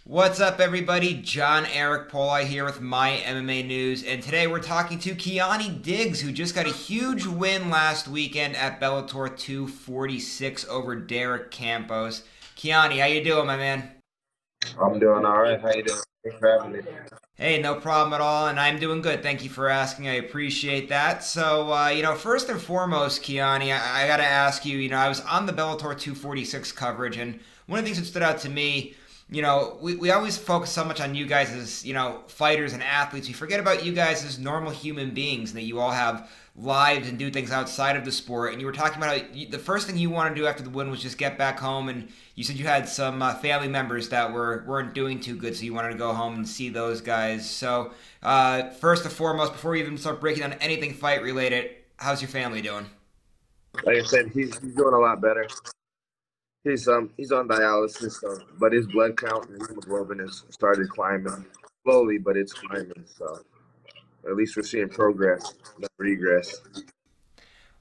What's up, everybody? John Eric Poli here with My MMA News, and today we're talking to Keoni Diggs, who just got a huge win last weekend at Bellator 246 over Derek Campos. Keoni, how you doing, my man? I'm doing all right. How you doing? Thanks for having me. Hey, no problem at all, and I'm doing good. Thank you for asking. I appreciate that. So, first and foremost, Keoni, I got to ask you. I was on the Bellator 246 coverage, and one of the things that stood out to me, we always focus so much on you guys as, fighters and athletes. We forget about you guys as normal human beings, and that you all have lives and do things outside of the sport. And you were talking about how the first thing you wanted to do after the win was just get back home, and you said you had some family members that weren't doing too good, so you wanted to go home and see those guys. So, first and foremost, before we even start breaking down anything fight related, how's your family doing? Like I said, he's doing a lot better. He's on dialysis, but his blood count and hemoglobin has started climbing slowly, but it's climbing. So at least we're seeing progress, not regress.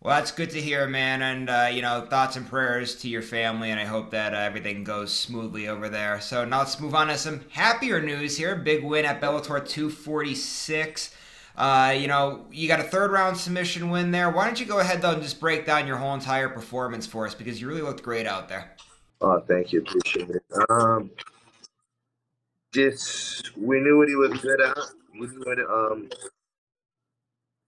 Well, that's good to hear, man. And, thoughts and prayers to your family. And I hope that everything goes smoothly over there. So now let's move on to some happier news here. Big win at Bellator 246. You got a third round submission win there. Why don't you go ahead, though, and just break down your whole entire performance for us? Because you really looked great out there. Oh, thank you, appreciate it. Just we knew what he was good at. We knew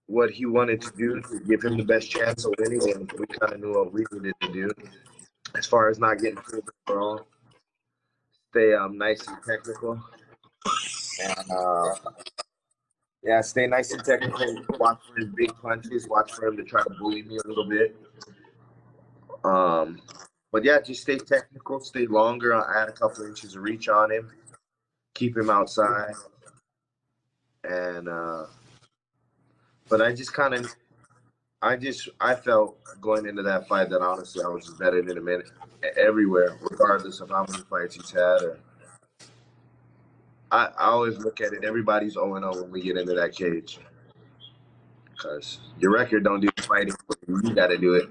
what he wanted to do to give him the best chance of winning, and we kind of knew what we needed to do as far as not getting pulled overall, stay nice and technical, and yeah, stay nice and technical. Watch for his big punches. Watch for him to try to bully me a little bit. Um, but yeah, just stay technical, stay longer. Add a couple inches of reach on him. Keep him outside, and but I felt going into that fight that honestly I was just better than him everywhere, regardless of how many fights he's had. I always look at it. Everybody's 0-0 when we get into that cage, because your record don't do the fighting. You got to do it.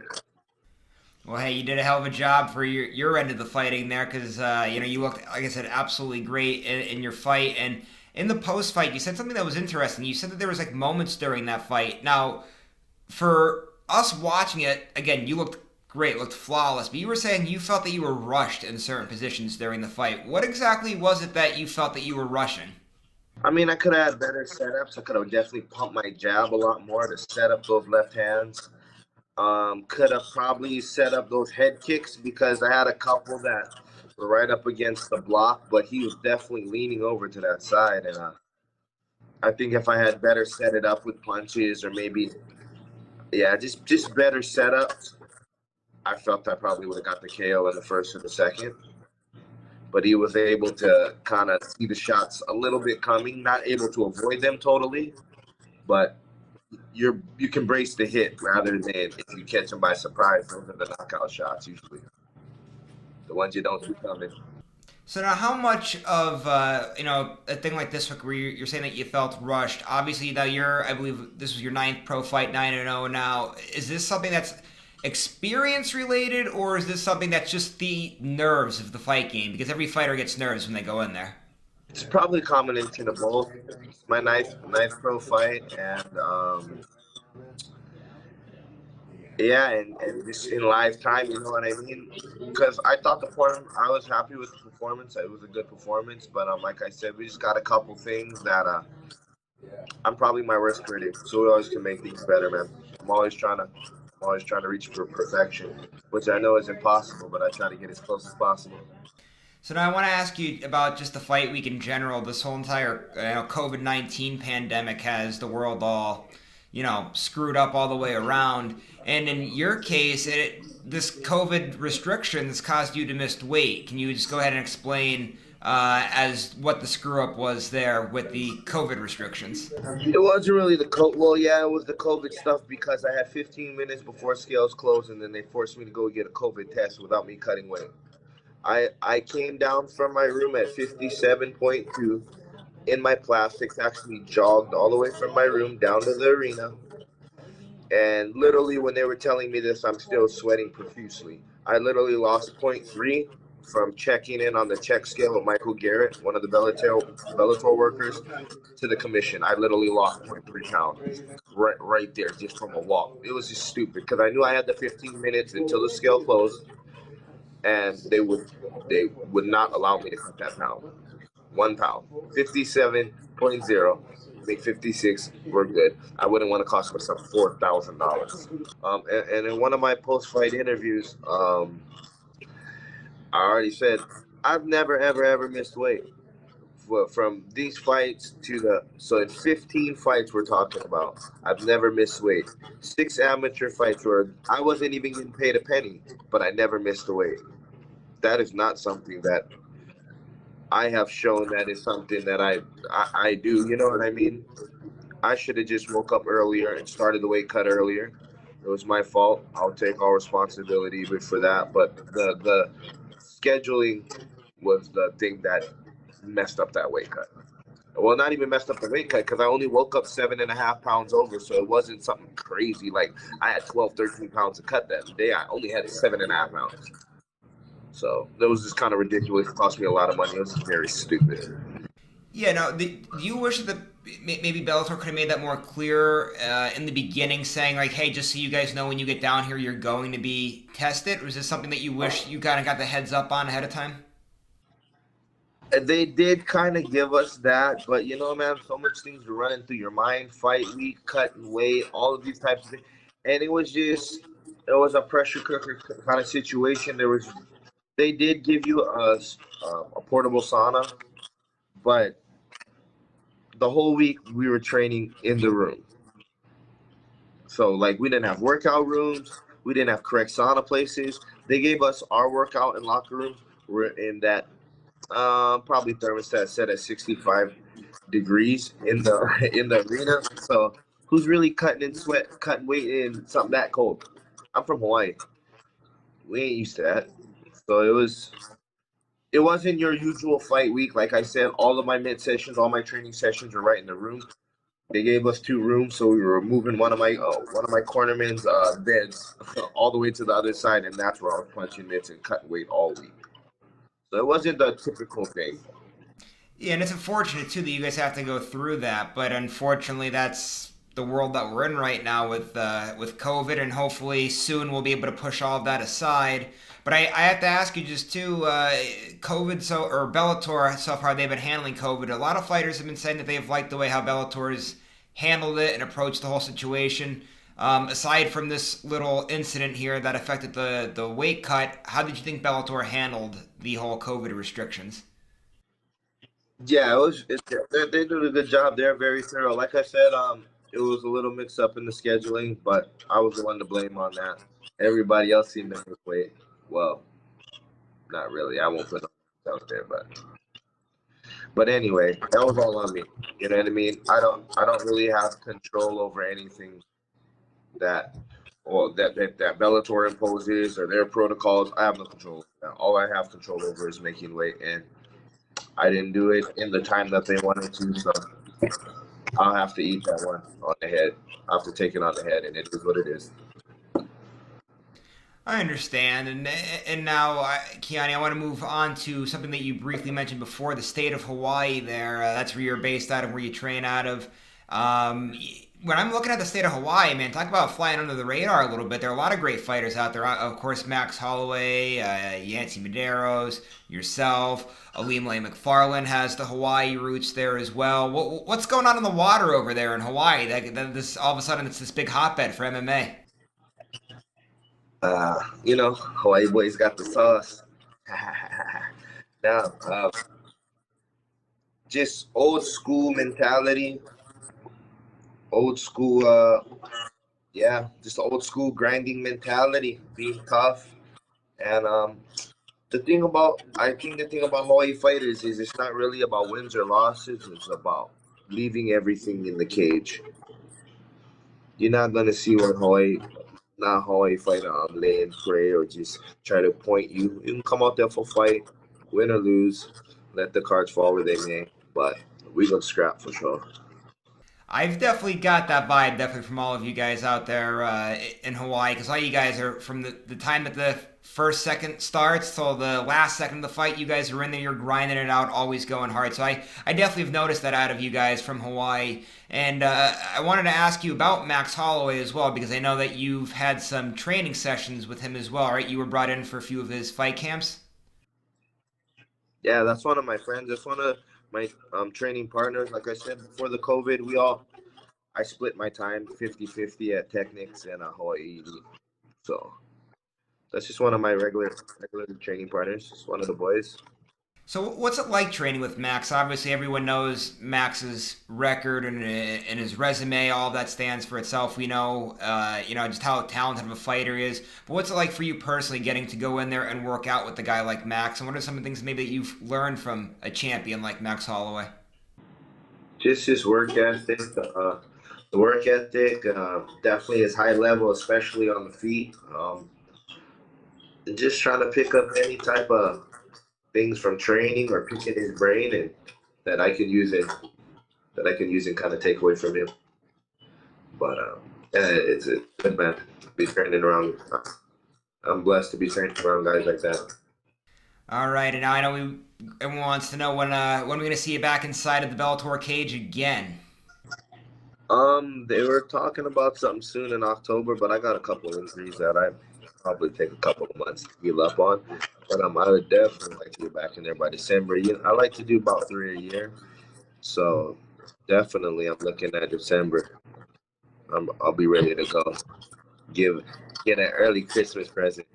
Well, hey, you did a hell of a job for your end of the fighting there because, you looked, like I said, absolutely great in your fight. And in the post fight, you said something that was interesting. You said that there was like moments during that fight. Now, for us watching it, again, you looked great, looked flawless, but you were saying you felt that you were rushed in certain positions during the fight. What exactly was it that you felt that you were rushing? I mean, I could have had better setups. I could have definitely pumped my jab a lot more to set up those left hands. Could have probably set up those head kicks because I had a couple that were right up against the block, but he was definitely leaning over to that side. And I think if I had better set it up with punches or maybe, yeah, just better setups, I felt I probably would have got the KO in the first or the second. But he was able to kind of see the shots a little bit coming, not able to avoid them totally, but you can brace the hit rather than if you catch them by surprise. Those are the knockout shots usually, the ones you don't see coming. So now, how much of a thing like this, where you're saying that you felt rushed? Obviously, now I believe this was your ninth pro fight, 9-0 now. Is this something that's experience related, or is this something that's just the nerves of the fight game? Because every fighter gets nerves when they go in there. It's probably a combination of both. It's my ninth pro fight, and yeah, and just in live time, you know what I mean? Because I thought I was happy with the performance. It was a good performance, but like I said, we just got a couple things that I'm probably my worst critic, so we always can make things better, man. I'm always trying to reach for perfection, which I know is impossible, but I try to get as close as possible. So now I want to ask you about just the fight week in general. This whole entire COVID-19 pandemic has the world all screwed up all the way around. And in your case, this COVID restriction that's caused you to miss weight. Can you just go ahead and explain as what the screw up was there with the COVID restrictions? It wasn't really the COVID. Well, yeah, it was the COVID stuff because I had 15 minutes before scales closed, and then they forced me to go get a COVID test without me cutting weight. I came down from my room at 57.2 in my plastics, actually jogged all the way from my room down to the arena. And literally, when they were telling me this, I'm still sweating profusely. I literally lost point 0.3 from checking in on the check scale with Michael Garrett, one of the Bellator workers, to the commission. I literally lost 0.3 pounds right there just from a walk. It was just stupid because I knew I had the 15 minutes until the scale closed, and they would not allow me to cut that pound. 1 pound, 57.0. Make 56. We're good. I wouldn't want to cost myself $4,000. And in one of my post-fight interviews, I already said I've never ever ever missed weight. From these fights to the so in 15 fights we're talking about, I've never missed weight. 6 amateur fights where I wasn't even getting paid a penny, but I never missed a weight. That is not something that I have shown. That is something that I do. You know what I mean? I should have just woke up earlier and started the weight cut earlier. It was my fault. I'll take all responsibility for that. But the scheduling was the thing that messed up that weight cut. Well, not even messed up the weight cut because I only woke up 7.5 pounds over, so it wasn't something crazy. Like I had 12, 13 pounds to cut that day. I only had 7.5 pounds. So that was just kind of ridiculous. It cost me a lot of money. It was very stupid. Yeah, no. Do you wish that maybe Bellator could have made that more clear in the beginning, saying like, "Hey, just so you guys know, when you get down here, you're going to be tested"? Or is this something that you wish you kind of got the heads up on ahead of time? They did kind of give us that, but you know, man, so much things were running through your mind. Fight week, cut and weight, all of these types of things, and it was a pressure cooker kind of situation. They did give you a portable sauna, but the whole week we were training in the room. So like we didn't have workout rooms, we didn't have correct sauna places. They gave us our workout and locker rooms. We're in that probably thermostat set at 65 degrees in the in the arena. So who's really cutting in sweat, cutting weight in something that cold? I'm from Hawaii. We ain't used to that. So it wasn't your usual fight week. Like I said, all of my mid sessions, all my training sessions are right in the room. They gave us 2 rooms, so we were moving one of my cornerman's beds all the way to the other side, and that's where I was punching mitts and cutting weight all week. So it wasn't the typical thing. Yeah, and it's unfortunate too that you guys have to go through that, but unfortunately, that's the world that we're in right now with COVID, and hopefully soon we'll be able to push all of that aside. But I have to ask you just too, COVID or Bellator so far they've been handling COVID. A lot of fighters have been saying that they've liked the way how Bellator's handled it and approached the whole situation. Aside from this little incident here that affected the weight cut, how did you think Bellator handled the whole COVID restrictions? Yeah, they did a good job. They're very thorough. Like I said, it was a little mixed up in the scheduling, but I was the one to blame on that. Everybody else seemed to wait. Well, not really. I won't put no out there, but anyway, that was all on me. You know what I mean? I don't really have control over anything that that Bellator imposes or their protocols. I have no control over that. All I have control over is making weight, and I didn't do it in the time that they wanted to, so I'll have to eat that one on the head. I'll have to take it on the head, and it is what it is. I understand, and now, Keani, I want to move on to something that you briefly mentioned before, the state of Hawaii. There, that's where you're based out of, where you train out of. When I'm looking at the state of Hawaii, man, talk about flying under the radar a little bit. There are a lot of great fighters out there. Of course, Max Holloway, Yancy Medeiros, yourself, Alimle McFarland has the Hawaii roots there as well. What's going on in the water over there in Hawaii? This all of a sudden it's this big hotbed for MMA. Hawaii boys got the sauce. Now, just old school mentality, old school, yeah, just old school grinding mentality, being tough. And I think the thing about Hawaii fighters is it's not really about wins or losses. It's about leaving everything in the cage. You're not gonna see what Hawaii fighter lay and pray or just try to point you. You can come out there for fight, win or lose, let the cards fall where they may. But we gonna scrap for sure. I've definitely got that vibe, definitely from all of you guys out there in Hawaii, because all you guys are from the time that the first second starts till the last second of the fight. You guys are in there, you're grinding it out, always going hard. So I definitely have noticed that out of you guys from Hawaii. And I wanted to ask you about Max Holloway as well, because I know that you've had some training sessions with him as well, right? You were brought in for a few of his fight camps. Yeah, that's one of my friends. That's one of my training partners. Like I said, before the COVID, I split my time 50-50 at Technics and Hawaii. So that's just one of my regular training partners. Just one of the boys. So what's it like training with Max? Obviously, everyone knows Max's record and his resume. All that stands for itself. We know, just how talented of a fighter he is. But what's it like for you personally, getting to go in there and work out with a guy like Max? And what are some of the things maybe that you've learned from a champion like Max Holloway? Just his work ethic. The work ethic definitely is high level, especially on the feet. And just trying to pick up any type of things from training or picking his brain and that I can use it that I can use and kind of take away from him. But yeah, it's a good man to be training around. I'm blessed to be training around guys like that. All right, and now I know everyone wants to know when we're going to see you back inside of the Bellator cage again. They were talking about something soon in October, but I got a couple injuries that I probably take a couple of months to heal up on. But I would definitely like to get back in there by December. I like to do about 3 a year, so definitely I'm looking at December. I'll be ready to go. Give Get an early Christmas present.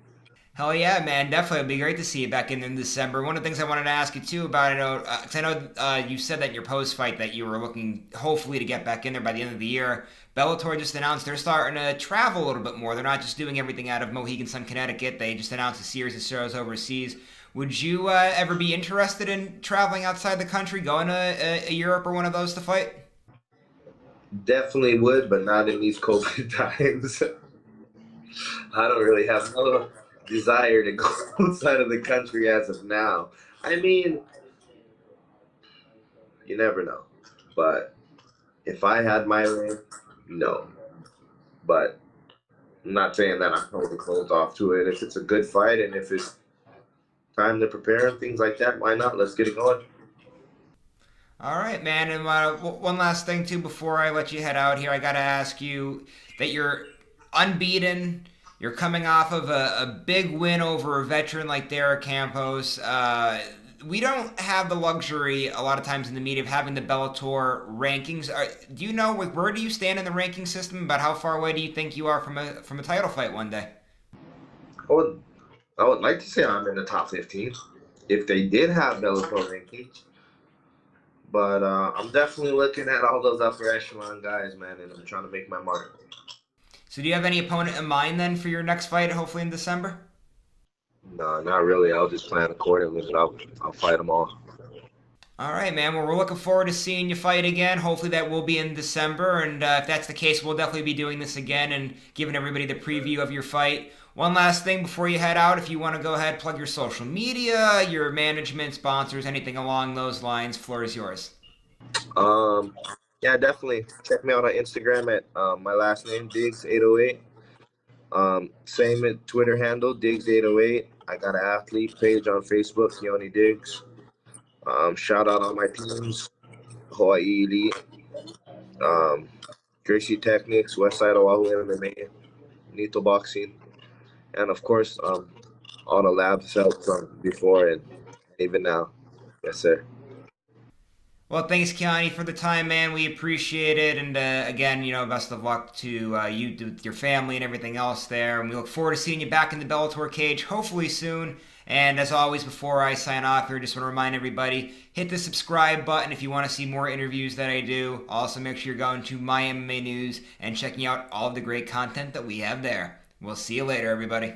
Hell yeah, man! Definitely, it'd be great to see you back in December. One of the things I wanted to ask you too about, because I know you said that in your post fight that you were looking hopefully to get back in there by the end of the year. Bellator just announced they're starting to travel a little bit more. They're not just doing everything out of Mohegan Sun, Connecticut. They just announced a series of shows overseas. Would you ever be interested in traveling outside the country, going to Europe or one of those to fight? Definitely would, but not in these COVID times. I don't really have no desire to go outside of the country as of now. I mean, you never know. But if I had my way, no. But I'm not saying that I'm totally closed off to it. If it's a good fight and if it's time to prepare and things like that, why not? Let's get it going. All right, man. And one last thing too before I let you head out here, I got to ask you that you're unbeaten. You're coming off of a big win over a veteran like Derek Campos. We don't have the luxury a lot of times in the media of having the Bellator rankings. Do you know where do you stand in the ranking system? About how far away do you think you are from a title fight one day? I would, I would like to say I'm in the top 15 if they did have Bellator rankings. But I'm definitely looking at all those upper echelon guys, man, and I'm trying to make my mark. So do you have any opponent in mind then for your next fight, hopefully in December? No, not really. I'll just plan accordingly, but I'll fight them all. All right, man. Well, we're looking forward to seeing you fight again. Hopefully, that will be in December. And if that's the case, we'll definitely be doing this again and giving everybody the preview of your fight. One last thing before you head out, if you want to go ahead, plug your social media, your management, sponsors, anything along those lines, floor is yours. Um, yeah, definitely check me out on Instagram at my last name Diggs808. Same at Twitter handle Diggs808. I got an athlete page on Facebook, Keoni Diggs. Shout out all my teams: Hawaii Elite, um, Gracie Technics, Westside Oahu MMA, Nito Boxing, and of course, all the labs helped from before and even now. Yes, sir. Well, thanks, Keani, for the time, man. We appreciate it. And again, best of luck to you, to your family, and everything else there. And we look forward to seeing you back in the Bellator cage, hopefully soon. And as always, before I sign off here, just want to remind everybody, hit the subscribe button if you want to see more interviews that I do. Also, make sure you're going to My MMA News and checking out all of the great content that we have there. We'll see you later, everybody.